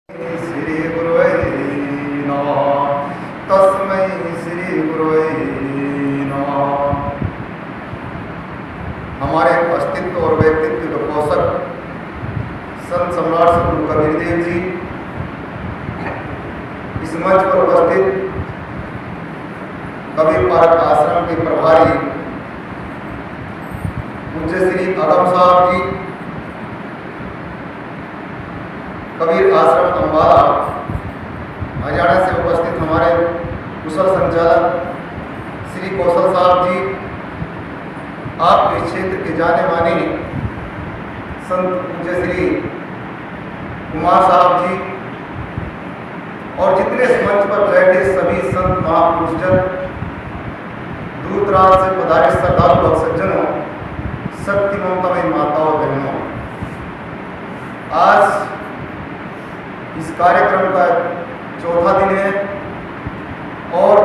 श्री गुरुवे नमः। तस्मै श्री गुरुवे नमः। हमारे अस्तित्व और व्यक्तित्व के पोषक संत सम्राट सद्गुरु कबीर देव जी इस मंच पर उपस्थित कबीर पार्क आश्रम के प्रभारी पूज्य श्री अगम साहब जी, कबीर आश्रम अम्बाला हरियाणा से उपस्थित हमारे कुशल संचालक श्री कौशल साहब जी, आपके क्षेत्र के जाने माने संत पूज्य श्री कुमार साहब जी और जितने इस मंच पर बैठे सभी संत महापुरुषजन, दूर दराज से पधारे श्रद्धालु और सज्जनों, शक्ति ममतामयी माताओं बहनों, आज इस कार्यक्रम का चौथा दिन है और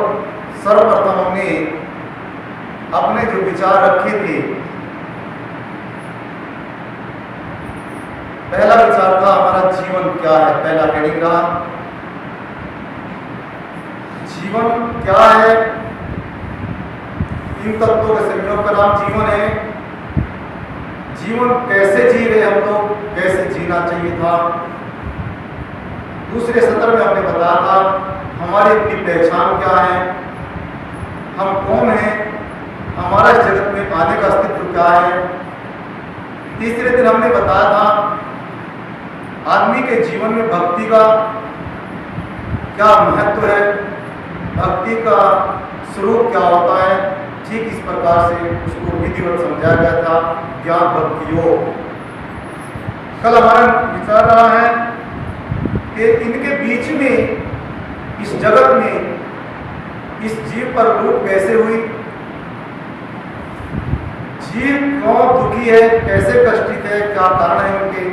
सर्वप्रथम हमने अपने जो विचार रखे थे, पहला विचार था हमारा जीवन क्या है। पहला हेडिंग रहा जीवन क्या है। इन तत्वों के संयोग का नाम जीवन है। जीवन कैसे जी रहे हम लोग, कैसे जीना चाहिए था। दूसरे सत्र में हमने बताया था हमारी अपनी पहचान क्या है, हम कौन हैं, हमारा इस जगत में आने का अस्तित्व क्या है। तीसरे दिन हमने बताया था आदमी के जीवन में भक्ति का क्या महत्व है, भक्ति का स्वरूप क्या होता है। ठीक इस प्रकार से उसको विधिवत समझाया गया था, ज्ञान भक्ति योग। कल हमारा विचार रहा है कि इनके बीच में, इस जगत में, इस जीव पर रूप कैसे हुई, जीव क्यों दुखी है, कैसे कष्टित है, क्या कारण है उनके,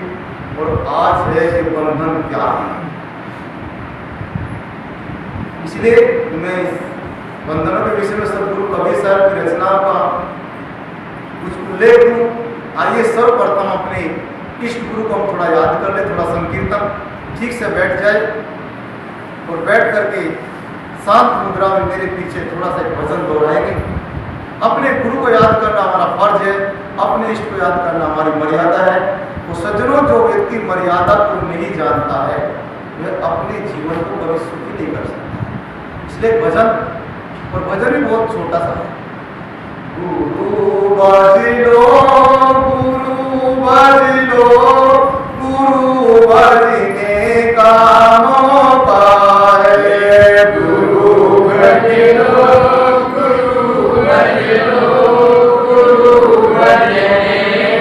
और आज है ये बंधन क्या है। इसलिए मैं बंधनों के विषय में सद्गुरु कबीर साहब की रचना का कुछ उल्लेख दूं। आइए सर्वप्रथम अपने इष्ट गुरु को हम थोड़ा याद कर ले, थोड़ा संकीर्तन ठीक से बैठ जाए और बैठ करके शांत मुद्रा में मेरे पीछे थोड़ा सा एक भजन दोहराएंगे। अपने गुरु को याद करना हमारा फर्ज है, अपने इष्ट को याद करना हमारी मर्यादा है। वो सज्जनों, जो व्यक्ति मर्यादा को नहीं जानता है वह अपने जीवन को कभी सुखी नहीं कर सकता। इसलिए भजन, और भजन भी बहुत छोटा सा है। गुरु बजिलो, गुरु बजिलो, गुरु बजने का मौका है। गुरु बजिलो, गुरु बजिलो, गुरु बजने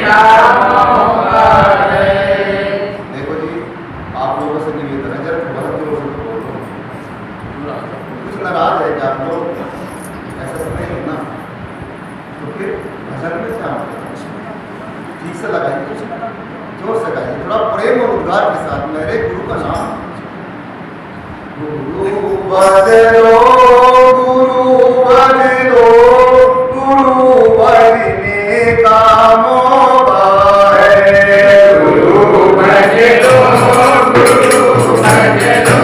का मौका है। देखो जी, आप लोगों से निवेदन है, जरा बहुत जोर से बोलो। कुछ नाराज है क्या आप लोग? ऐसा तो नहीं है ना। तो फिर भजन में क्या ठीक से लगाइए, जोर से गाइए, थोड़ा प्रेम और उद्गार के साथ मेरे गुरु का नाम। गुरु बजलो, गुरु बजलो, गुरु बजने का मौका है। गुरु बजलो, गुरु बजलो,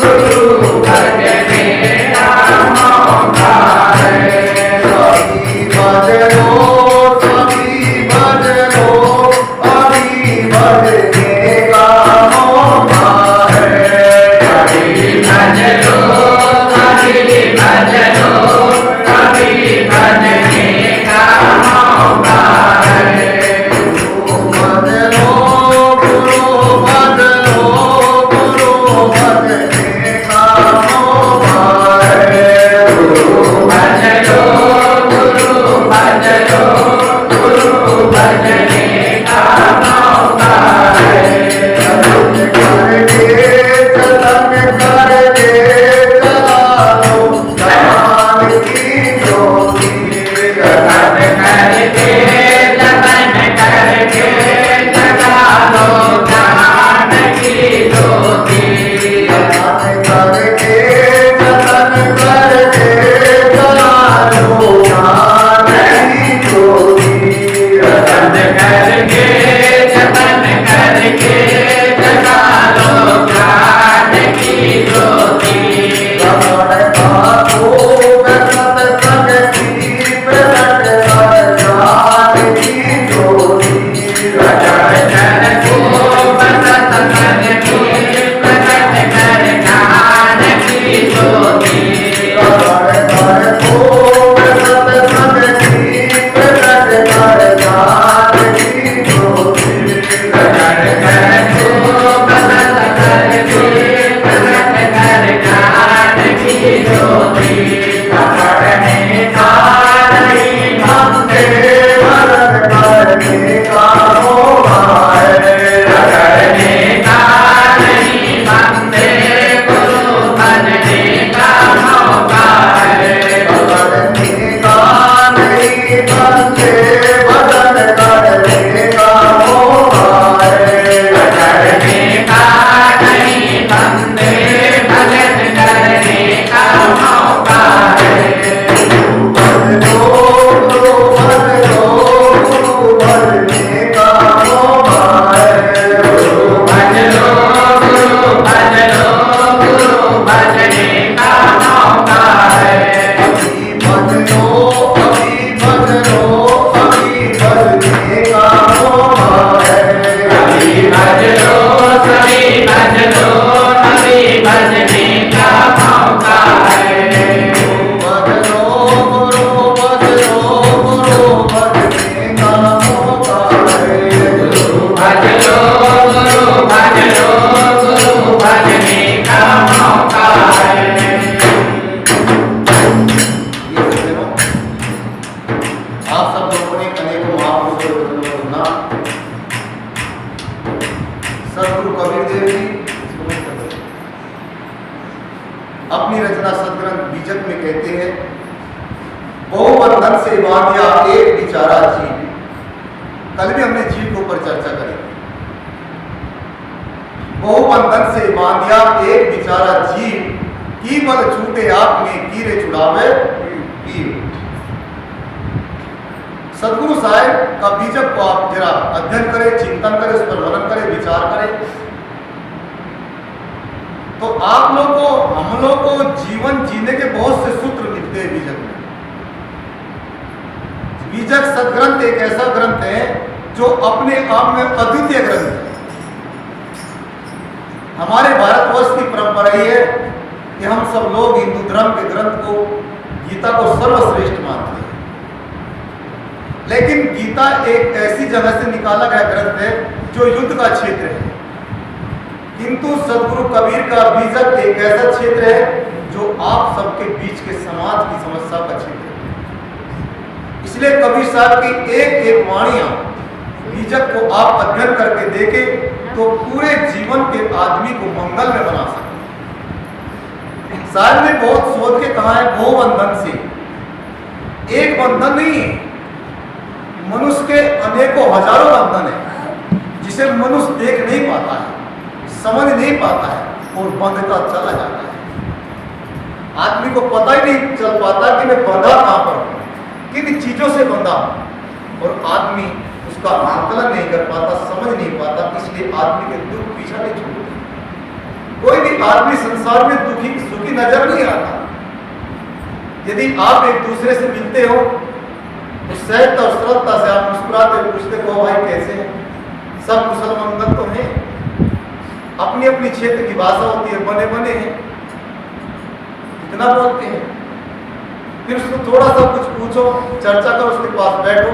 गुरु बजने का मौका है। सभी बजलो, सभी बजलो, अभी बजने का मौका है। अभी बजलो, ग्रंथ बीजक में कहते हैं, बहुबंधन से बांधिया एक बिचारा जीव। कल भी हमने जीव के ऊपर चर्चा करी। बहुबंधन से बांधिया एक बिचारा जीव, की बल छूटे आप में कीरे छुड़ावे पीर। सदगुरु साहब का बीजक को आप जरा अध्ययन करें, चिंतन करें, उस पर मनन करें, विचार करें, तो आप लोग को, हम लोग को जीवन जीने के बहुत से सूत्र मिलते हैं बीजक में। बीजक सदग्रंथ एक ऐसा ग्रंथ है जो अपने आप में अद्वितीय ग्रंथ है। हमारे भारतवर्ष की परंपरा ही है कि हम सब लोग हिंदू धर्म के ग्रंथ को, गीता को सर्वश्रेष्ठ मानते हैं। लेकिन गीता एक ऐसी जगह से निकाला गया ग्रंथ है जो युद्ध का क्षेत्र है, किंतु सदगुरु कबीर का बीजक एक ऐसा क्षेत्र है जो आप सबके बीच के समाज की समस्या का क्षेत्र है। इसलिए कबीर साहब की एक एक वाणियां बीजक को आप अध्ययन करके देखें तो पूरे जीवन के आदमी को मंगल में बना सकते। साहब ने बहुत सोच के कहा है, बहुबंधन से एक बंधन नहीं है, मनुष्य के अनेकों हजारों बंधन है जिसे मनुष्य देख नहीं पाता है, समझ नहीं पाता है और बंधता चला जाता है। आदमी को पता ही नहीं चल पाता कि मैं बंधा कहां पर हूं, किन चीजों से बंधा हूं, और आदमी उसका आकलन नहीं कर पाता, समझ नहीं पाता। इसलिए आदमी के दुख पीछा नहीं छोड़ते। कोई भी आदमी संसार में दुखी सुखी नजर नहीं आता। यदि आप एक दूसरे से मिलते हो तो सहजता और सरलता से आप मुस्कुराते पूछते हो, भाई कैसे हैं, सब कुशल मंगल तो है। अपनी अपनी क्षेत्र की भाषा होती है, बने बने हैं, इतना बोलते हैं। फिर उसको थोड़ा सा कुछ पूछो, चर्चा करो, उसके पास बैठो,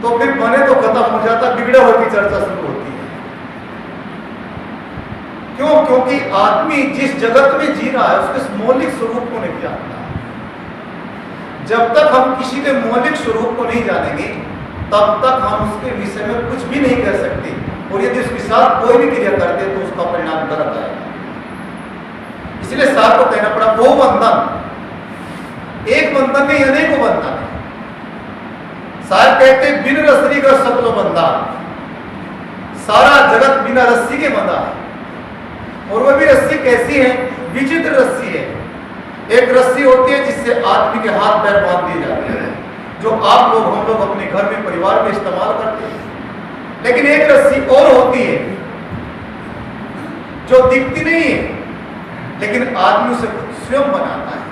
तो फिर बने तो खत्म हो जाता, बिगड़े हुए की चर्चा शुरू होती है। क्यों? क्योंकि आदमी जिस जगत में जी रहा है उसके मौलिक स्वरूप को नहीं जानता। जब तक हम किसी के मौलिक स्वरूप को नहीं जानेंगे तब तक हम उसके विषय में कुछ भी नहीं कर सकते, और यदि उसके साथ कोई भी क्रिया करते तो उसका परिणाम गलत आएगा। इसलिए साहब को कहना पड़ा, बहुबंधन, एक बंधन नहीं अनेकों बंधन है। साहब कहते बिन रस्सी का सकलो बंधा, सारा जगत बिना रस्सी के बंधा है। और वह भी रस्सी कैसी है? विचित्र रस्सी है। एक रस्सी होती है जिससे आदमी के हाथ पैर बांध दिए जाते हैं, जो आप लोग, हम लोग अपने घर में, परिवार में इस्तेमाल करते हैं। लेकिन एक रस्सी और होती है जो दिखती नहीं है लेकिन आदमी उसे स्वयं बनाता है।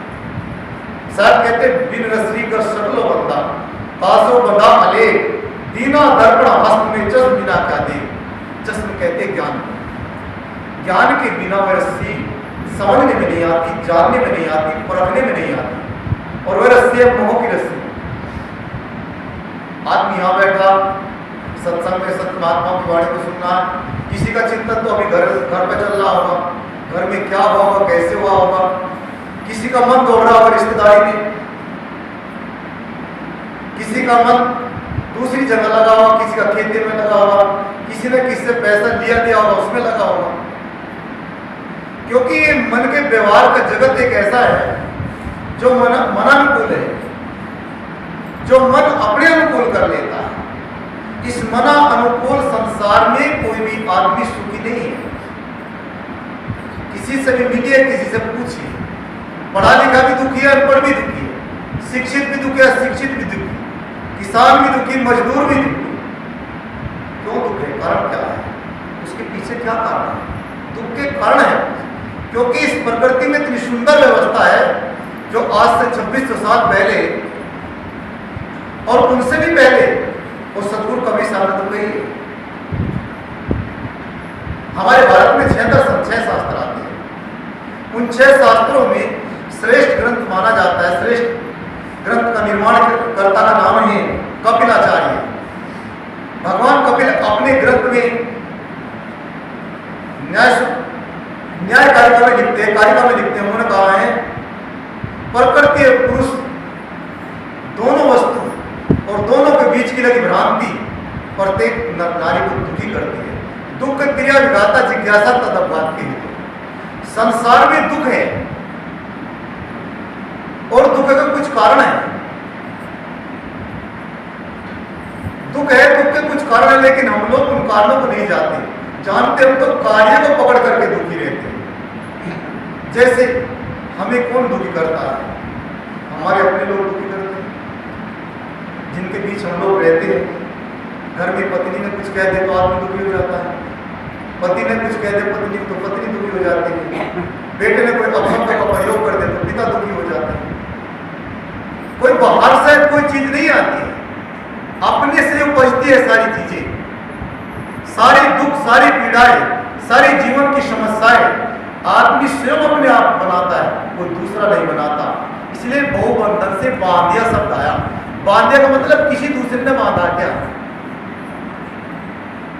साहब कहते बिन रस्सी का सकलो बंधा, तासो बंधा अले, दीना दर्पण हस्त में चश्म बिना क्या दे। चश्म कहते ज्ञान, ज्ञान के बिना वह रस्सी समझने में नहीं आती, जानने में नहीं आती, परखने में नहीं आती, और वह रस्सी है मोह की रस्सी। आदमी यहां बैठा सत्संग में संत महात्मा की वाणी को सुनना, किसी का चिंतन तो अभी घर पे चल रहा होगा, घर में क्या हुआ होगा, कैसे हुआ होगा, किसी का मन दौड़ रहा होगा रिश्तेदारी में, किसी का मन दूसरी जगह लगा होगा, किसी का खेती में लगा होगा, किसी ने किससे पैसा लिया दिया होगा उसमें लगा होगा। क्योंकि ये मन के व्यवहार का जगत एक ऐसा है जो मनानुकूल है, जो मन अपने अनुकूल कर लेता है। इस मना अनुकूल संसार में कोई भी आदमी सुखी नहीं है। किसी से भी मिलिए, किसी से पूछिए, पढ़ा लिखा भी दुखी है, अनपढ़ भी दुखी है, शिक्षित भी दुखी है, अशिक्षित भी दुखी, किसान भी दुखी, मजदूर भी दुखी। क्यों दुख है? कारण क्या है? उसके पीछे क्या कारण है? दुख के कारण है क्योंकि इस प्रकृति में इतनी सुंदर व्यवस्था है जो आज से 2600 साल पहले और उनसे भी पहले वो सदगुरु कबीर साहब ने तो कही। हमारे भारत में 6 दर्शन, 6 शास्त्र आते हैं। उन 6 शास्त्रों में श्रेष्ठ ग्रंथ माना जाता है, श्रेष्ठ ग्रंथ का निर्माण कर्ता का नाम है कपिलाचार्य। भगवान कपिल अपने ग्रंथ में न्याय कारिका में लिखते हैं, उन्होंने कहा है प्रकृति और पुरुष दोनों वस्तु और दोनों के बीच की लगी भ्रांति प्रत्येक नारी को दुखी करती है। दुख क्रिया विघाता जिज्ञासा तदअपघात के लिए। संसार में दुख है और दुख का कुछ कारण है, दुख है, दुख के कुछ कारण है, लेकिन हम लोग उन कारणों को नहीं जानते, हम तो कार्य को पकड़ करके दुखी रहते हैं। जैसे हमें कौन दुखी करता है? हमारे अपने लोग दुखी करते हैं, जिनके बीच हम लोग रहते हैं। घर में पत्नी ने कुछ कह दे तो आदमी दुखी हो जाता है, पति ने कुछ कह दे पत्नी तो पत्नी दुखी हो जाती है, बेटे ने कोई अपशब्द का प्रयोग कर दे तो पिता दुखी हो जाते हैं। कोई बाहर से कोई चीज नहीं आती है, अपने से उपजती है सारी चीजें, सारी दुख, सारी पीड़ाएं, सारी जीवन की समस्याएं आदमी स्वयं अपने आप बनाता है, कोई दूसरा नहीं बनाता। इसलिए बहुबंधन से बांधिया शब्द आया। बांधिया का मतलब किसी दूसरे ने बांधा, क्या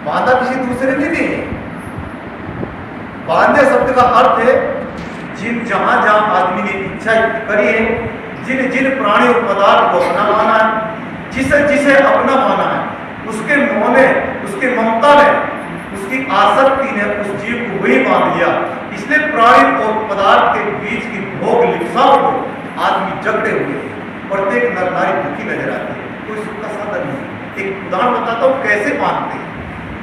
बांधा किसी दूसरे ने नहीं। बांधिया शब्द का अर्थ है जिन जहां जहां आदमी ने इच्छा करी है, जिन जिन प्राणी और पदार्थ को अपना माना है, जिसे जिसे अपना माना है, उसके मोह ने, उसके ममता ने, उसकी आसक्ति ने उस जीव को वही बांध लिया। इसलिए प्राणी और पदार्थ के बीच की भोग लिप्साओं को आदमी जकड़े हुए, प्रत्येक नर नारी दुखी नजर आती है, कोई सुख का साधन नहीं। एक उदाहरण बताता हूँ कैसे बांधते हैं,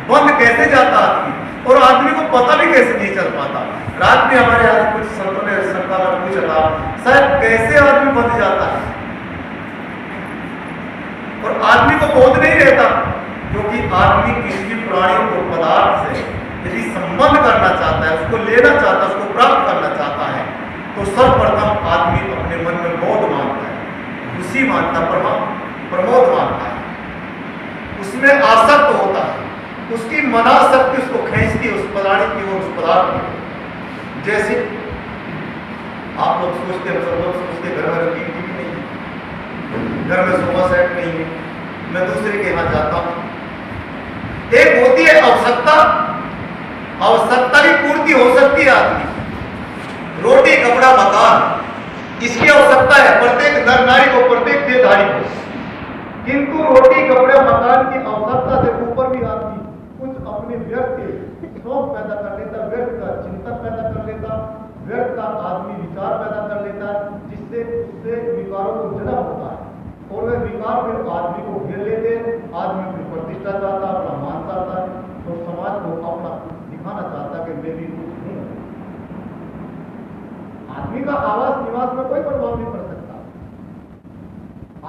बंद कैसे जाता आदमी, और आदमी को पता भी कैसे नहीं चल पाता। रात में हमारे यहाँ कुछ संतों ने सरकार पूछा था, शायद कैसे आदमी बंध जाता है, और आदमी को बोध नहीं रहता, क्योंकि आदमी किसी प्राणी को पदार्थ से यदि संबंध करना चाहता है, उसको लेना चाहता है, उसको प्राप्त करना चाहता है, तो सर्वप्रथम आदमी अपने मन में मोद मानता है, खुशी मानता, प्रमोद मानता है, उसमें आसक्त होता है, उसकी मनाशक्ति उसको खींचती है उस प्राणी की और उस पदार्थ की। जैसे आप लोग सोचते हैं, सब लोग सोचते घर में रंगीन टीवी नहीं है, घर में सोफा सेट नहीं है, मैं दूसरे के यहाँ जाता हूँ। एक होती है आवश्यकता, आवश्यकता की पूर्ति हो सकती है आदमी, रोटी कपड़ा मकान, इसकी आवश्यकता है प्रत्येक नर नारी को, प्रत्येक देहधारी को। किंतु रोटी कपड़े मकान की आवश्यकता से ऊपर भी आदमी कुछ अपने व्यर्थ के शौक पैदा कर लेता, व्यर्थ का चिंतन पैदा कर लेता, व्यर्थ का आदमी विचार पैदा कर लेता है, जिससे उससे विकारों को जन्म होता है, और वह विकार फिर आदमी को घेर लेते हैं। आदमी अपनी प्रतिष्ठा चाहता है, अपना मान चाहता है, तो समाज को अपना दिखाना चाहता है कि मैं भी कुछ हूं। आदमी का आवास निवास में कोई प्रभाव नहीं पड़ सकता,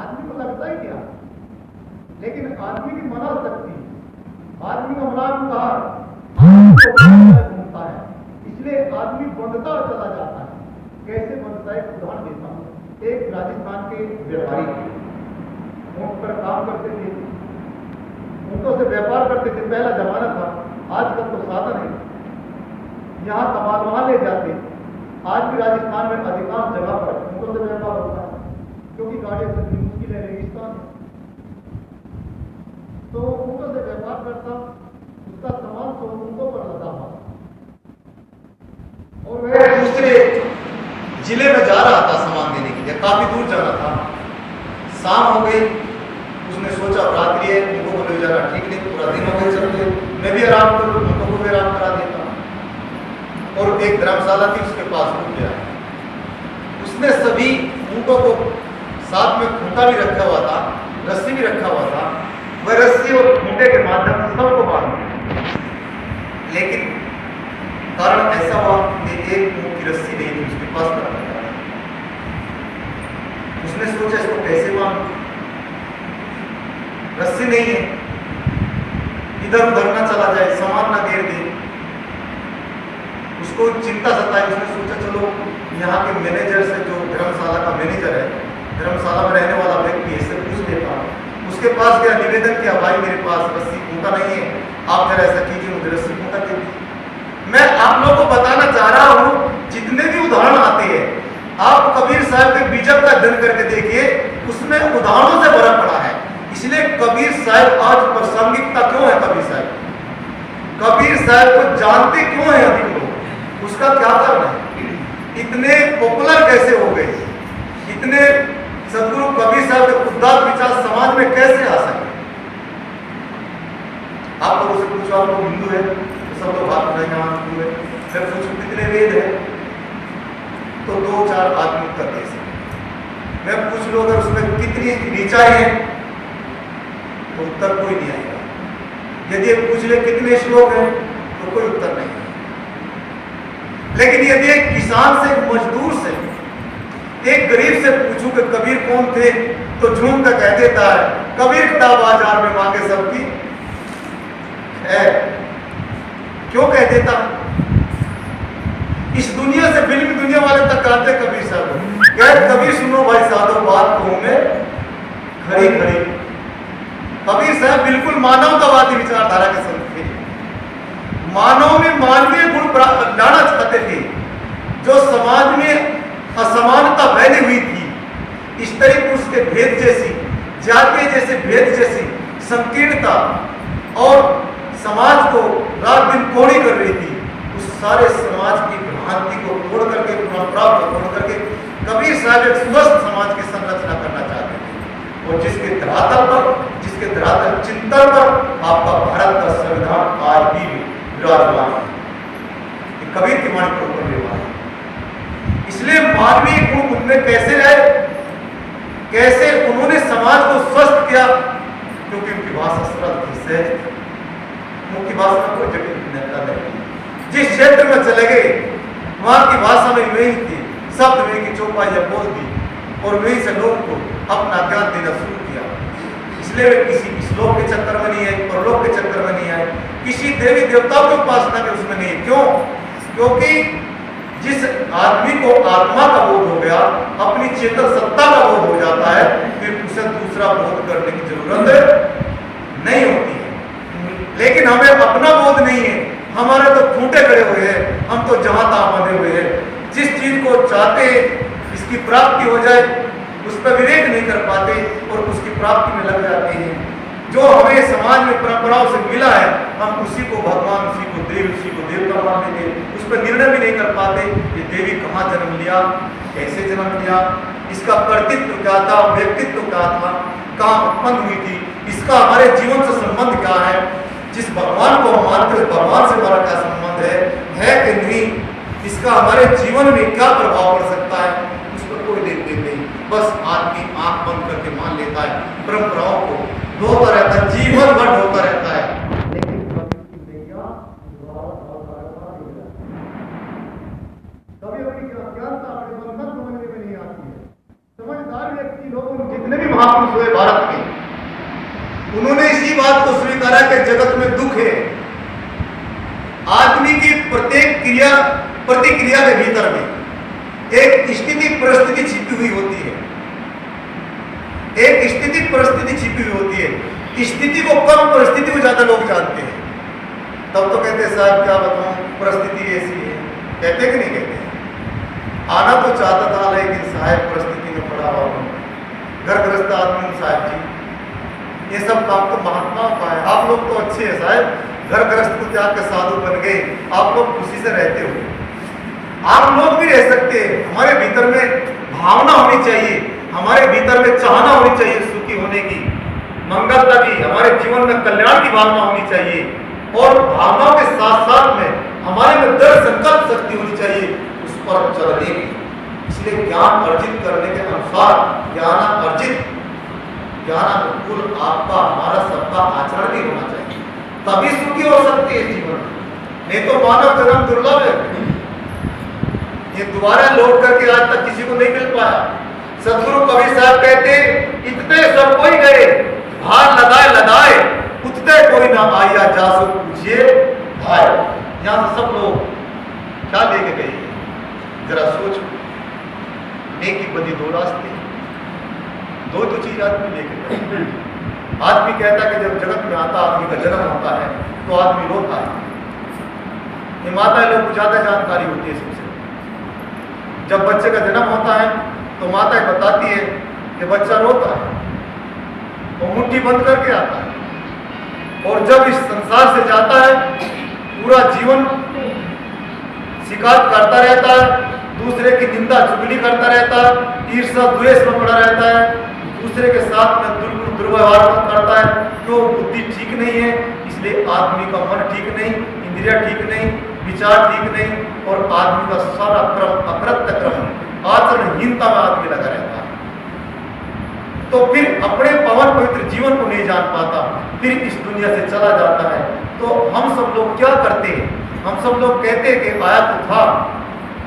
आदमी को लगता ही क्या, लेकिन आदमी की मनाशक्ति, आदमी का मनाहंकार घूमता है, इसलिए आदमी बंधता चला जाता है। कैसे बंधता है, उदाहरण देता हूं। एक राजस्थान के व्यापारी ऊंट पर काम करते थे, ऊंटों से व्यापार करते थे, पहला जमाना था, आजकल तो साधन है, यहाँ कमाल वहां ले जाते। आज भी राजस्थान में अधिकांश जगह पर ऊंटों से व्यापार होता है, क्योंकि गाड़ियां चलनी मुश्किल है, रेगिस्तान है, तो ऊंटों से व्यापार करता, उसका सामान तो ऊंटों पर लगा हुआ, और वह दूसरे जिले में जा रहा था सामान देने के लिए, काफी दूर जाना था। शाम हो गई, उसने सोचा रात्रि है, उनको ले जाना ठीक नहीं, पूरा दिन हो गया चलते, मैं भी आराम करूँ, उनको को भी आराम करा देता। और एक धर्मशाला थी, उसके पास रुक गया। उसने सभी ऊंटों को साथ में खूंटा भी रखा हुआ था, रस्सी भी रखा हुआ था, वह रस्सी और खूंटे के माध्यम से सबको बांधा। लेकिन कारण ऐसा हुआ कि एक ऊंट की रस्सी नहीं थी उसके पास में। उसने सोचा इसको कैसे बांधूं, रस्सी नहीं है, इधर उधर ना चला जाए, सामान ना गिर दे, उसको चिंता सताई। उसने सोचा चलो यहाँ के मैनेजर से, जो धर्मशाला का मैनेजर है, धर्मशाला में रहने वाला व्यक्ति है, इससे पूछ लेता हूँ। उसके पास गया, निवेदन किया, भाई मेरे पास रस्सी खूंटा नहीं है, आप जरा ऐसा कीजिए, मुझे रस्सी खूंटा दे दीजिए। मैं आप लोगों को बताना चाह रहा हूँ, जितने भी उदाहरण आते हैं, आप कबीर साहब के बीजक का अध्ययन करके देखिए, उसमें उदाहरणों से भरा पड़ा है। इसलिए कबीर साहब आज प्रासंगिकता क्यों है, कबीर साहब, कबीर साहब को जानते क्यों है अधिक लोग, उसका क्या कारण है, इतने पॉपुलर कैसे हो गए, इतने सदगुरु कबीर साहब के उदार विचार समाज में कैसे आ सके। आप लोगों से पूछो, आप लोग हिंदू है तो सब लोग बात करेंगे हाँ हिंदू है, मैं पूछूं कितने वेद है तो 2-4 आदमी उत्तर दे सकते, मैं पूछ लूं अगर उसमें कितनी नीचाई है तो उत्तर कोई नहीं आएगा। यदि पूछ ले कितने श्लोक हैं तो कोई उत्तर नहीं है। लेकिन यदि एक किसान से, एक मजदूर से, एक गरीब से पूछूं कि कबीर कौन थे तो झूम कर कह देता है कबीर था बाजार में मांगे सबकी है। क्यों कह देता? इस दुनिया से फिल्म दुनिया वाले तक कहते कबीर साहब, कह कबीर सुनो भाई साधो बात कहूं मैं खड़ी खड़ी। कबीर साहब बिल्कुल मानवतावादी विचारधारा के संत थे। मानव में मानवीय गुण लाना चाहते थे। जो समाज में असमानता फैली हुई थी, स्त्री पुरुष के भेद जैसी, जाति जैसे भेद जैसी संकीर्णता और समाज को रात दिन कोड़ी कर रही थी, उस सारे समाज की भ्रांति को तोड़ करके, परंपरा को तोड़ करके कबीर साहब एक स्वस्थ समाज की संरचना करना चाहते थे। और जिसके धरातल पर, जिसके धरातल चिंतन पर आपका भारत का संविधान आज भी विराजमान है। कबीर की वाणी पर ऊपर निर्भर है। इसलिए मानवीय गुण उनमें कैसे आए, कैसे उन्होंने समाज को स्वस्थ किया, क्योंकि उनकी भाषा सरल थी, सहज थी, उनकी भाषा में कोई जटिलता नहीं। जिस क्षेत्र में चले गए वहां की भाषा में वही थी, शब्द में की चौपाइयां बोल दी और वहीं से लोगों को अपना ज्ञान देना शुरू किया। इसलिए वे किसी श्लोक के चक्कर में नहीं आए, परलोक के चक्कर में नहीं आए, किसी देवी देवताओं की उपासना के उसमें नहीं है। क्यों? क्योंकि जिस आदमी को आत्मा का बोध हो गया, अपनी चेतन सत्ता का बोध हो जाता है, फिर उसे दूसरा बोध करने की जरूरत नहीं होती है। लेकिन हमें अपना बोध नहीं है, हमारे तो खूंटे खड़े हुए हैं, हम तो जहां तहां बंधे हुए हैं। जिस चीज को चाहते इसकी प्राप्ति हो जाए उस पर विवेक नहीं कर पाते और उसकी प्राप्ति में लग जाते हैं। जो हमें समाज में परंपराओं से मिला है, हम उसी को भगवान, उसी को देव, उसी को देवता मान लेते, उस पर निर्णय भी नहीं कर पाते। ये देवी कहाँ जन्म लिया, कैसे जन्म लिया, इसका कर्तृत्व क्या था, व्यक्तित्व क्या था, कहाँ उत्पन्न हुई थी, इसका हमारे जीवन से संबंध क्या है, जिस भगवान को हम मानते हैं भगवान से हमारा क्या संबंध है कि नहीं, इसका हमारे जीवन में क्या प्रभाव पड़ सकता है, उस पर कोई देखते नहीं। बस आदमी आंख बंद करके मान लेता है, परंपराओं को ढोता रहता है, जीवन भर ढोता रहता है। लेकिन कभी अपनी अज्ञानता, अपने बंधन समझने में नहीं आती है। समझदार व्यक्ति लोग जितने भी महापुरुष हुए भारत के, उन्होंने इसी बात को स्वीकारा कि जगत में दुख है। आदमी की प्रत्येक क्रिया प्रतिक्रिया के भीतर में एक स्थिति परिस्थिति छिपी हुई होती है, एक स्थिति परिस्थिति छिपी हुई होती है। स्थिति को कम, परिस्थिति को ज्यादा लोग जानते हैं। तब तो कहते साहब क्या बताऊं, परिस्थिति ऐसी है, कहते कि नहीं कहते? आना तो चाहता था लेकिन साहब परिस्थिति में पड़ा हुआ हूं। घर गृहस्थ आदमी साहब जी, ये सब काम तो महात्माओं का है। आप लोग तो अच्छे हैं साहब, घर गृहस्थ को त्याग के साधु बन गए, आप लोग खुशी से रहते हो। आप लोग भी रह सकते हैं। हमारे भीतर में भावना होनी चाहिए, हमारे भीतर में चाहना होनी चाहिए सुखी होने की, मंगलता की, हमारे जीवन में कल्याण की भावना होनी चाहिए। और भावनाओं के साथ साथ में हमारे में दृढ़ संकल्प शक्ति होनी चाहिए उस पर चलने की। इसलिए ज्ञान अर्जित करने के अनुसार ज्ञानानुकूल आपका, हमारा सबका आचरण भी होना चाहिए, तभी सुखी हो सकते हैं जीवन। नहीं तो मानव जन्म दुर्लभ है, ये दोबारा लौट करके आज तक किसी को नहीं मिल पाया। सदगुरु कबीर साहब कहते, इतने सब कोई गए, भार लगाए उतने कोई ना आया, जासो पूछिए भाई। यहां से सब लोग क्या लेके गए, जरा सोच। नेकी बदी दो रास्ते, दो तो चीज आदमी लेके गए। आदमी कहता कि जब जगत में आता, आदमी का जन्म होता है तो आदमी रोता है। ये माता लोग को ज्यादा जानकारी होती है सबसे। जब बच्चे का जन्म होता है तो माता बताती है कि बच्चा रोता है, वो मुट्ठी बंद करके आता है। और जब इस संसार से जाता है, पूरा जीवन शिकायत करता रहता है, दूसरे की निंदा चुगली करता रहता है, ईर्ष्या द्वेष में पड़ा रहता है, दूसरे के साथ में दुर्व्यवहार करता है। क्यों? बुद्धि ठीक नहीं है, इसलिए आदमी का मन ठीक नहीं, इंद्रिया ठीक नहीं, विचार ठीक नहीं, और आदमी का सारा क्रम, अकृत्य क्रम, आचरणहीनता में आदमी लगा रहता है। तो फिर अपने पवन पवित्र जीवन को नहीं जान पाता, फिर इस दुनिया से चला जाता है। तो हम सब लोग क्या करते हैं? हम सब लोग कहते हैं कि आया तो था,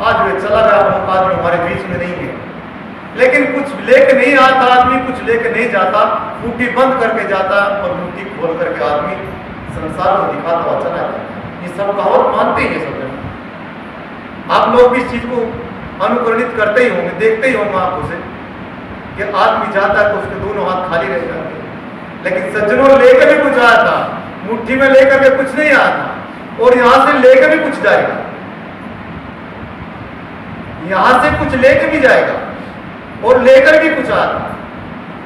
आज वे चला गया, हम आदमी हमारे बीच में नहीं है। लेकिन कुछ लेके नहीं आता आदमी, कुछ लेके नहीं जाता, मुट्ठी बंद करके जाता और मुट्ठी खोल करके आदमी संसार को दिखाता हुआ चला जाता है। ये सब कहावत मानते ही है सब लोग। आप लोग भी इस चीज को अनुकरणित करते ही होंगे, देखते ही होंगे आंखों से कि आदमी जाता है तो उसके दोनों हाथ खाली रह जाते हैं। लेकिन सज्जनों लेकर भी कुछ आया था, मुट्ठी में लेकर के कुछ नहीं आया था, और यहां से लेकर भी कुछ जाएगा, यहां से कुछ लेकर भी जाएगा और लेकर भी कुछ आया था।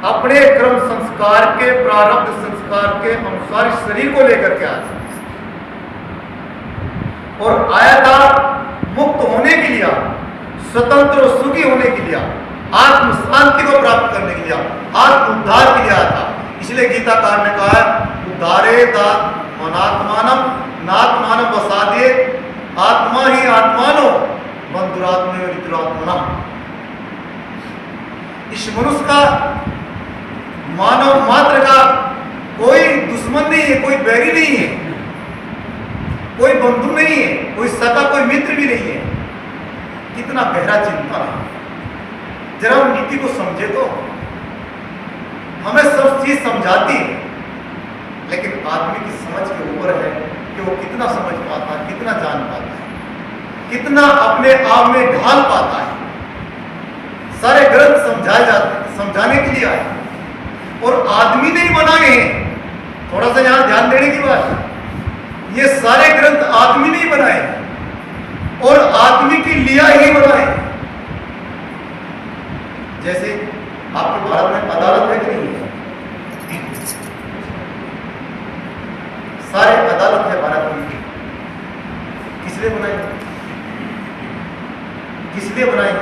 अपने क्रम संस्कार के, प्रारब्ध संस्कार के अनुसार इस शरीर को लेकर के आया और आया था मुक्त होने के लिए, स्वतंत्र और सुखी होने के लिए, आत्म शांति को प्राप्त करने के लिए, आत्म उद्धार के लिए आया था। इसलिए गीताकार ने कहा है उद्धारे मनात्मानम नात्मानम वसादे, आत्मा ही आत्मानो बंधुरात्मे वितुरात्मना। इस मनुष्य का, मानव मात्र का कोई दुश्मन नहीं है, कोई बैरी नहीं है, कोई बंधु नहीं है, कोई सका, कोई मित्र भी नहीं है। कितना गहरा चिंतन है। जरा हम नीति को समझे तो हमें सब चीज समझाती है, लेकिन आदमी की समझ के ऊपर है कि वो कितना समझ पाता है, कितना जान पाता है, कितना अपने आप में ढाल पाता है। सारे ग्रंथ समझाए जाते हैं, समझाने के लिए आए और आदमी नहीं बनाए हैं। थोड़ा सा यहां ध्यान देने की बात है, ये सारे ग्रंथ आदमी नहीं बनाए और आदमी की लिया ही बनाए। जैसे आपके भारत में अदालत है कि नहीं है? सारे अदालत है भारत में, किस लिए बनाई? किस लिए बनाई?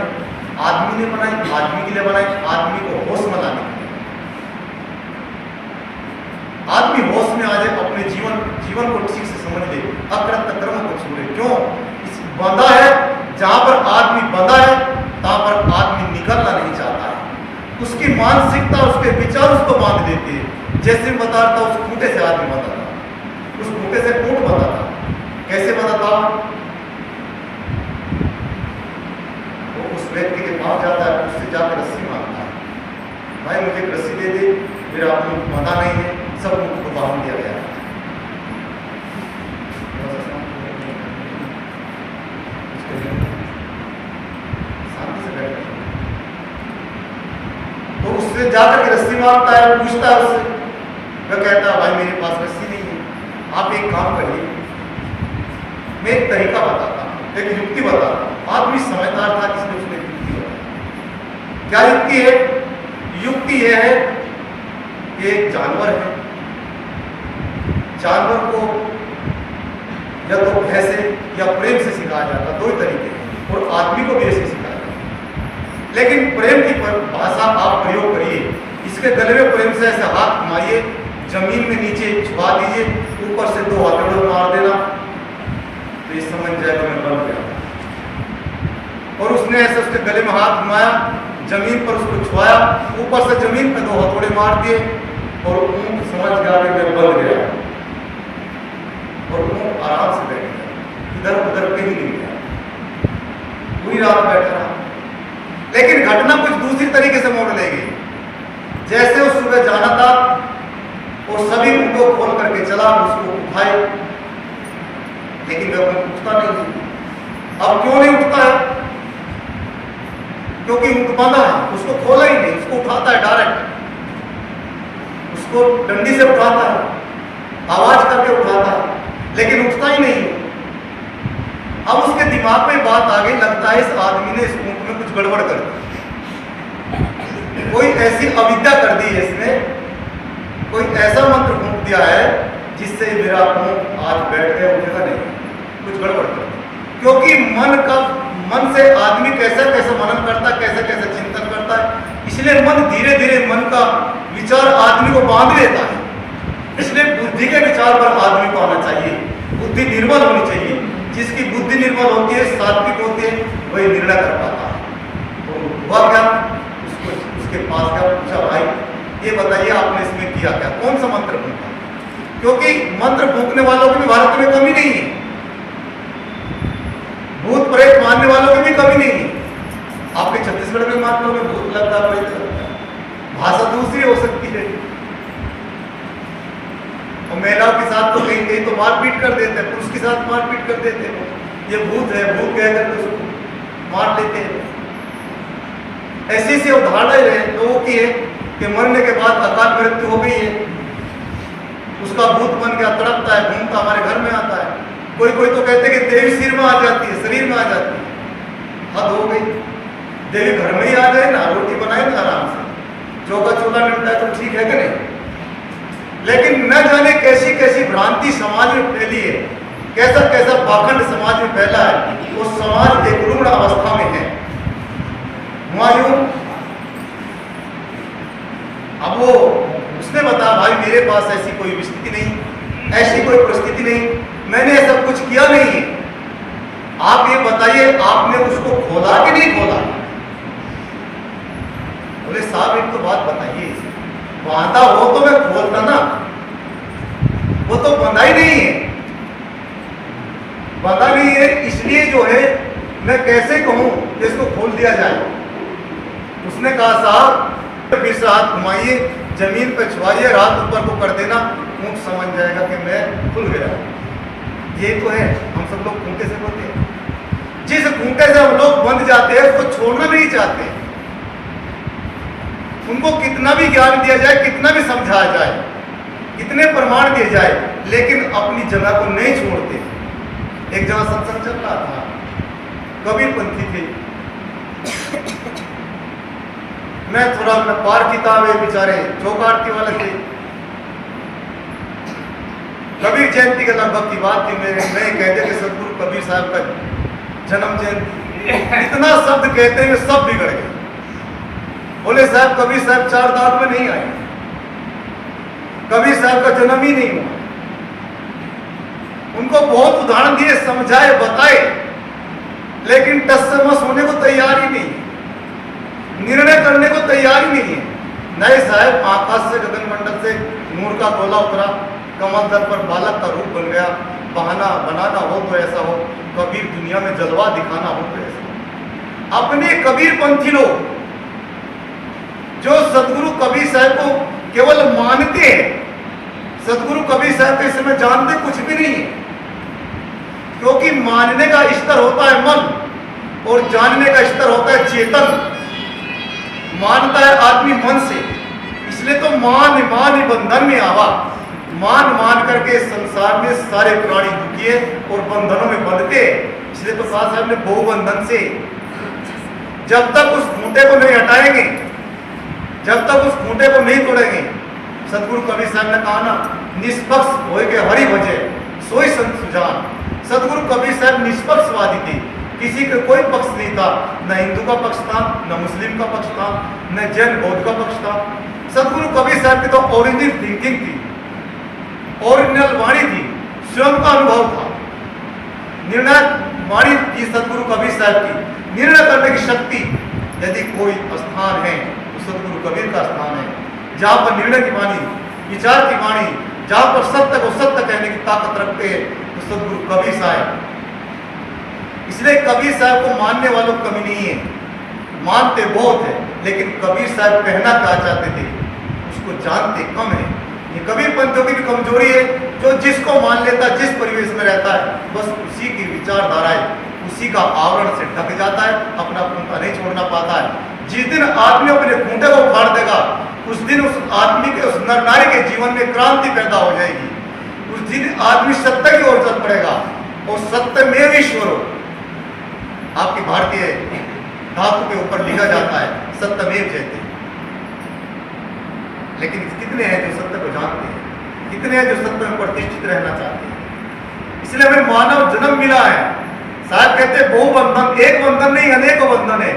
आदमी ने बनाई, आदमी के लिए बनाई, आदमी को होश में लाने के लिए। आदमी होश में आ जाए, अपने जीवन को ठीक से समझ ले, अकृत कर्म को छोड़े। क्यों? इस बंधा है, जहां पर आदमी बंधा है तहां पर आदमी निकलना नहीं चाहता है। उसकी मानसिकता, उसके विचार उसको बांध देते हैं। जैसे बताता उस खूंटे से आदमी बंधा था, उस खूंटे से खूंट बंधा था। कैसे बंधा था? वो उस व्यक्ति के पास जाता है, उससे जाकर रस्सी मांगता है, भाई मुझे एक रस्सी दे दे, मेरा मुंह बंधा नहीं है, सब मुंह को बांध दिया गया। शांति से बैठ, तो उससे जाकर के रस्सी मांगता है, पूछता है उससे, वह कहता है भाई मेरे पास रस्सी नहीं है, आप एक काम करिए, मैं एक तरीका बताता हूं, एक युक्ति बताता हूं। आदमी समझदार था, इसलिए उसने युक्ति बताई। क्या युक्ति है? युक्ति यह है कि एक जानवर है, जानवर को या तो भय से या प्रेम से सिखाया जाता, दो ही तरीके हैं, और आदमी को भी ऐसे सिखाया जाता। लेकिन प्रेम की भाषा आप प्रयोग करिए, इसके गले में प्रेम से ऐसे हाथ घुमाइए, जमीन में नीचे छुपा दीजिए, ऊपर से दो हथौड़े मार देना, तो ये समझ जाएगा मैं बन गया। और उसने ऐसे उसके गले में हाथ घुमाया, जमीन पर उसको छुआया, ऊपर से जमीन पे दो हथौड़े मार दिए, और ऊंट समझ गया कि मैं बन गया, और ऊंट आराम से बैठ गया, इधर उधर कहीं नहीं गया, पूरी रात बैठा रहा। लेकिन घटना कुछ दूसरी तरीके से मोड़ ले गई। जैसे वो सुबह जाना था और सभी ऊँटों खोल करके चला, उसको उठाए, लेकिन वह उठता नहीं। अब क्यों नहीं उठता है? क्योंकि ऊँट बांधा है, उसको खोला ही नहीं, उसको उठाता है डायरेक्ट, उसको डंडी से उठाता है, आवाज करके उठाता है, लेकिन उठता ही नहीं। अब उसके दिमाग में बात आ गई, लगता है इस आदमी ने इस ऊँट में कुछ गड़बड़ कर दी, कोई ऐसी अविद्या कर दी है इसने, कोई ऐसा मंत्र फूंक दिया है जिससे मेरा ऊँट आज बैठ गया, उठेगा नहीं, कुछ गड़बड़ कर दी। क्योंकि मन से आदमी कैसा कैसा मनन करता है, कैसे कैसे चिंतन करता है, इसलिए मन धीरे धीरे मन का विचार आदमी को बांध लेता है। इसलिए बुद्धि के विचार पर आदमी को आना चाहिए, बुद्धि निर्मल होनी चाहिए। जिसकी बुद्धि निर्मल होती है, सात्विक होती है, वही निर्णय कर पाता है। तो हुआ क्या? उसको उसके पास गया, पूछा भाई ये बताइए आपने इसमें किया क्या, कौन सा मंत्र फूंका? क्योंकि मंत्र फूंकने वालों की भी भारत में कमी नहीं है, भूत प्रेत मानने वालों की भी कमी नहीं है। आपके छत्तीसगढ़ में मान लो भूत लगता है, प्रेत लगता है, भाषा दूसरी हो सकती है। और महिलाओं के साथ तो कहीं कहीं तो मारपीट कर देते हैं, पुरुष के साथ मारपीट कर देते हैं, ये भूत है, भूत कहकर तो उसको मार लेते हैं। ऐसी सी उदाहरण है लोगों की है कि मरने के बाद अकाल मृत्यु हो गई है, उसका भूत बन गया, तड़पता है, घूमता हमारे घर में आता है। कोई कोई तो कहते हैं कि देवी सिर में आ जाती है, शरीर में आ जाती है। हद हो गई, देवी घर में ही आ जाए ना, रोटी बनाए ना आराम से, चौका चूल्हा निपटा है तो ठीक है कि नहीं। लेकिन न जाने कैसी कैसी भ्रांति समाज में फैली है, कैसा कैसा पाखंड समाज में फैला है, वो समाज एक रुग्ण अवस्था में है। हुमायूं अब वो उसने बताया भाई मेरे पास ऐसी कोई स्थिति नहीं, ऐसी कोई परिस्थिति नहीं, मैंने ऐसा कुछ किया नहीं है। आप ये बताइए आपने उसको खोला कि नहीं खोला? बोले साहब एक तो बात बताइए, बांधा हो तो मैं खोलता ना, वो तो बंधा ही नहीं है, बंधा नहीं है, इसलिए जो है मैं कैसे कहूं कि इसको खोल दिया जाए। उसने कहा साहब फिर से हाथ घुमाइए, जमीन पे छुआइए, रात ऊपर को कर देना, ऊंट समझ जाएगा कि मैं खुल गया। ये तो है, हम सब लोग खूंटे से होते हैं, जिस खूंटे से हम लोग बंध जाते हैं उसको छोड़ना नहीं चाहते। उनको कितना भी ज्ञान दिया जाए, कितना भी समझाया जाए, कितने प्रमाण दिए जाए, लेकिन अपनी जगह को नहीं छोड़ते। एक जगह सत्संग चल रहा था, कबीर पंथी थे, मैं पार किताब है, बेचारे चौक आरती वाले थे। कबीर जयंती के लगभग की बात थी, मैं कहते थे सदगुरु कबीर साहब का जन्म जयंती, इतना शब्द कहते हुए सब बिगड़ गए। बोले साहब कबीर साहब 4 दाग में नहीं आए, कबीर साहब का जन्म ही नहीं हुआ। उनको बहुत उदाहरण दिए, समझाए, बताए, लेकिन टस से मस होने को तैयार ही नहीं, निर्णय करने को तैयार ही नहीं है। नहीं साहब, आकाश से गगन मंडल से नूर का गोला उतरा, कमल दल पर बालक का रूप बन गया, बहाना बनाना हो तो ऐसा हो, कबीर दुनिया में जलवा दिखाना हो तो ऐसा। अपने कबीर पंथी लोग जो सदगुरु कबीर साहब को केवल मानते हैं, सदगुरु कबीर साहब के इसमें जानते कुछ भी नहीं है, क्योंकि मानने का स्तर होता है मन और जानने का स्तर होता है चेतन। मानता है आदमी मन से, इसलिए तो मान मान बंधन में आवा, मान मान करके संसार में सारे प्राणी दुखी है और बंधनों में बंधते। इसलिए तो शाह साहब ने बहुबंधन से, जब तक उस खूंटे को नहीं हटाएंगे, जब तक उस खूंटे को नहीं तोड़ेंगे, सदगुरु कबीर साहब ने कहा ना, निष्पक्ष होए के हरि भजे सोई संत सुजान। सदगुरु कबीर साहब निष्पक्षवादी थे, किसी का कोई पक्ष नहीं था, न हिंदू का पक्ष था, न मुस्लिम का पक्ष था, न जैन बौद्ध का पक्ष था। सदगुरु कबीर साहब की तो ओरिजिनल थिंकिंग थी, ओरिजिनल वाणी थी, स्वयं का अनुभव था, निर्णय वाणी थी सदगुरु कबीर साहब की। निर्णय करने की शक्ति यदि कोई स्थान है तो सदगुरु कबीर का स्थान है, जहाँ पर निर्णय की वाणी, विचार की वाणी, जहाँ पर सत्य को सत्य कहने की ताकत रखते हैं तो सदगुरु कबीर साहब। इसलिए कबीर साहब को मानने वालों की कमी नहीं है, मानते बहुत है, लेकिन कबीर साहब कहना क्या चाहते थे उसको जानते कम है। ये कबीर पंथों की भी कमजोरी है, जो जिसको मान लेता, जिस परिवेश में रहता है, बस उसी की विचारधारा है, उसी का आवरण से ढक जाता है, अपना खूंटा नहीं छोड़ना पाता है। जिस दिन आदमी अपने खूंटे को उखाड़ देगा, उस दिन उस आदमी के, उस नर नारी के जीवन में क्रांति पैदा हो जाएगी। उस दिन आदमी सत्य की ओर चल पड़ेगा और सत्य में ईश्वर हो। आपकी भारतीय धातु के ऊपर लिखा जाता है सत्यमेव जयते। लेकिन कितने हैं जो सत्य को जानते हैं, कितने हैं जो सत्य में प्रतिष्ठित रहना चाहते हैं। इसलिए हमें मानव जन्म मिला है। साहब कहते हैं बहुबंधन, एक बंधन नहीं अनेकों बंधन है,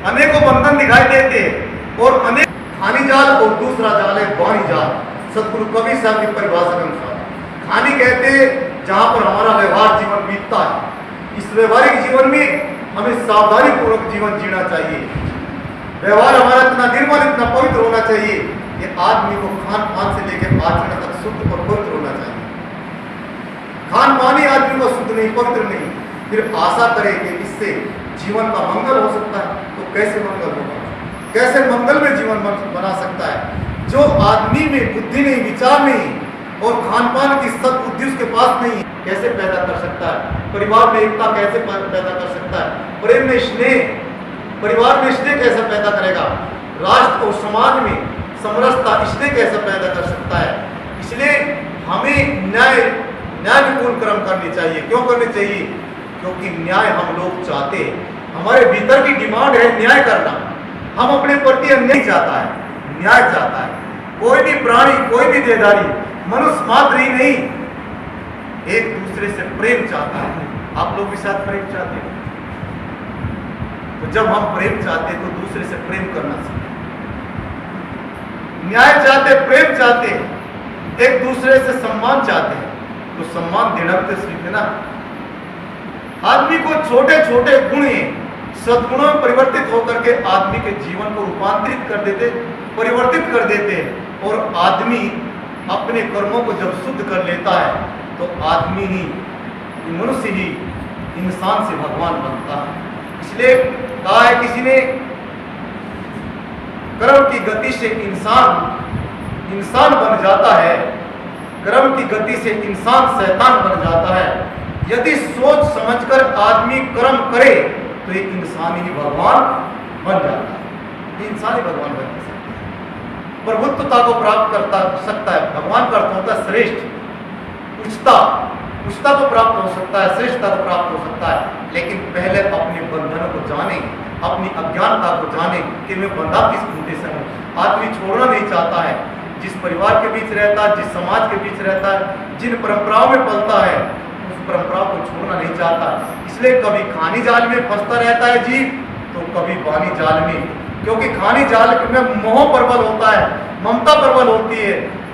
अनेकों बंधन दिखाई देते हैं और अनेक खानी जाल और दूसरा जाल है वाणी जाल। सदगुरु कबीर साहब की परिभाषा के अनुसार खानी कहते हैं जहां पर हमारा व्यवहार जीवन बीतता है। इस व्यवहारिक जीवन में हमें सावधानी पूर्वक जीवन जीना चाहिए। व्यवहार हमारा इतना निर्मल, इतना पवित्र होना चाहिए कि आदमी को खान पान से लेकर आचरण तक शुद्ध और पवित्र होना चाहिए। खान पान ही आदमी को शुद्ध नहीं, पवित्र नहीं, फिर आशा करे कि इससे जीवन का मंगल हो सकता है, तो कैसे मंगल होगा? कैसे मंगल में जीवन बना सकता है? जो आदमी में बुद्धि नहीं, विचार नहीं और खान पान की सद्बुद्धि उसके पास नहीं, कैसे पैदा कर सकता है? परिवार में एकता कैसे पैदा कर सकता है? प्रेम में स्नेह, परिवार में स्नेह कैसे पैदा करेगा? राष्ट्र और समाज में समरसता, स्नेह कैसे पैदा कर सकता है? इसलिए हमें न्यायपूर्ण कर्म करनी चाहिए। क्यों करनी चाहिए? क्योंकि न्याय हम लोग चाहते हैं, हमारे भीतर की डिमांड है न्याय करना। हम अपने प्रति अन्याय चाहता है, न्याय चाहता है। कोई भी प्राणी, कोई भी देहधारी, मनुष्य मात्र ही नहीं, एक दूसरे से प्रेम चाहता है। आप लोग भी साथ प्रेम चाहते हैं, तो जब हम प्रेम चाहते हैं तो दूसरे से प्रेम करना सीखें। न्याय चाहते, प्रेम चाहते, एक दूसरे से सम्मान चाहते हैं, तो सम्मान देना भी तो सीखे ना। आदमी को छोटे छोटे गुण सद्गुणों में परिवर्तित होकर के आदमी के जीवन को रूपांतरित कर देते, परिवर्तित कर देते हैं। और आदमी अपने कर्मों को जब शुद्ध कर लेता है तो आदमी ही, मनुष्य ही इंसान से भगवान बनता है। इसलिए कहा है किसी ने, कर्म की गति से इंसान बन जाता है, कर्म की गति से इंसान शैतान बन जाता है। यदि सोच समझकर आदमी कर्म करे तो एक इंसान ही भगवान बन जाता है। इंसान ही भगवान बन सकता है, प्रभुत्वता को प्राप्त करता सकता है। भगवान का अर्थ होता है श्रेष्ठ, उच्चता को प्राप्त हो सकता है, श्रेष्ठता को प्राप्त हो सकता है। लेकिन पहले अपने बंधनों को जाने, अपनी अज्ञानता को जाने कि मैं बंधा किस खूंटे से हूँ। आदमी छोड़ना नहीं चाहता है। जिस परिवार के बीच रहता है, जिस समाज के बीच रहता है, जिन परंपराओं में पलता है, उस परंपरा को छोड़ना नहीं चाहता। इसलिए कभी खानी जाल में फंसता रहता है जीव, तो कभी बानी जाल में। क्योंकि खानी जाल में मोह प्रबल होता है, ममता प्रबल होती है,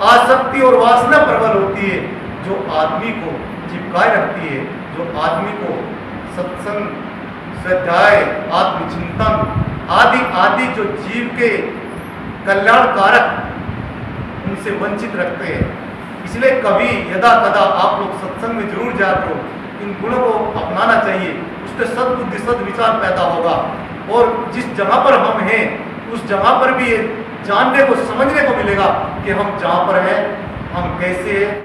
आसक्ति और वासना प्रबल होती है, जो आदमी को चिपकाए रखती है, जो आदमी को सत्संग, स्वाध्याय, आत्मचिंतन आदि आदि जो जीव के कल्याणकारक, उनसे वंचित रखते हैं। इसलिए कभी यदा कदा आप लोग सत्संग में जरूर जाते हो, इन गुणों को अपनाना चाहिए। उससे सद्बुद्धि, सद्विचार पैदा होगा। और जिस जगह पर हम हैं उस जगह पर भी ये जानने को, समझने को मिलेगा कि हम जहाँ पर हैं हम कैसे हैं।